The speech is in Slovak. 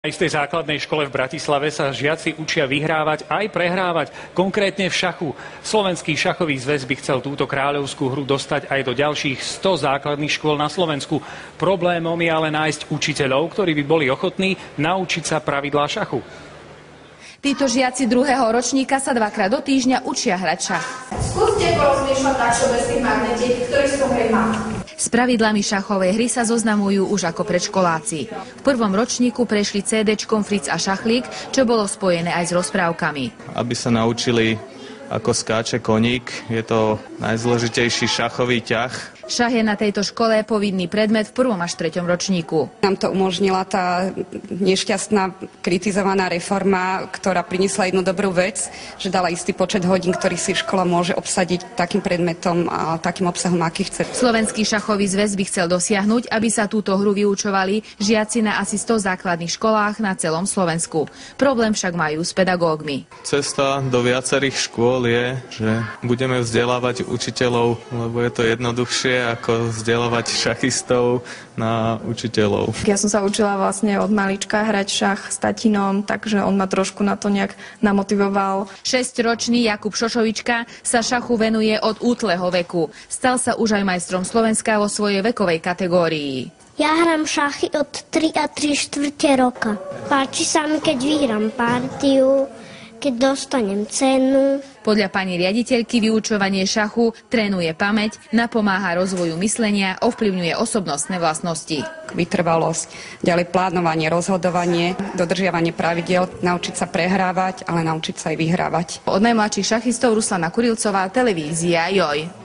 Aj v tej základnej škole v Bratislave sa žiaci učia vyhrávať aj prehrávať, konkrétne v šachu. Slovenský šachový zväz by chcel túto kráľovskú hru dostať aj do ďalších 100 základných škôl na Slovensku. Problémom je ale nájsť učiteľov, ktorí by boli ochotní naučiť sa pravidlá šachu. Títo žiaci druhého ročníka sa dvakrát do týždňa učia hrať šach. Skúste porozmýšľať takto bez tých magnetiek, ktoré sú hre má. S pravidlami šachovej hry sa zoznamujú už ako predškoláci. V prvom ročníku prešli CD-čkom Fritz a šachlík, čo bolo spojené aj s rozprávkami. Aby sa naučili, ako skáče koník, je to najzložitejší šachový ťah. Šach je na tejto škole povinný predmet v prvom až treťom ročníku. Nám to umožnila tá nešťastná kritizovaná reforma, ktorá priniesla jednu dobrú vec, že dala istý počet hodín, ktorý si škola môže obsadiť takým predmetom a takým obsahom, aký chce. Slovenský šachový zväz by chcel dosiahnuť, aby sa túto hru vyučovali žiaci na asi 100 základných školách na celom Slovensku. Problém však majú s pedagógmi. Cesta do viacerých škôl je, že budeme vzdelávať učiteľov, lebo je to jednoduchšie ako vzdelávať šachistov na učiteľov. Ja som sa učila vlastne od malička hrať šach s tatinom, takže on ma trošku na to nejak namotivoval. 6-ročný Jakub Šošovička sa šachu venuje od útleho veku. Stal sa už aj majstrom Slovenska vo svojej vekovej kategórii. Ja hrám šachy od 3 a 3/4 roka. Páči sa mi, keď vyhrám partiu, keď dostanem cenu. Podľa pani riaditeľky vyučovanie šachu trénuje pamäť, napomáha rozvoju myslenia, ovplyvňuje osobnostné vlastnosti. Vytrvalosť, ďalej plánovanie, rozhodovanie, dodržiavanie pravidiel, naučiť sa prehrávať, ale naučiť sa aj vyhrávať. Od najmladších šachistov Ruslana Kurilcová, televízia JOJ.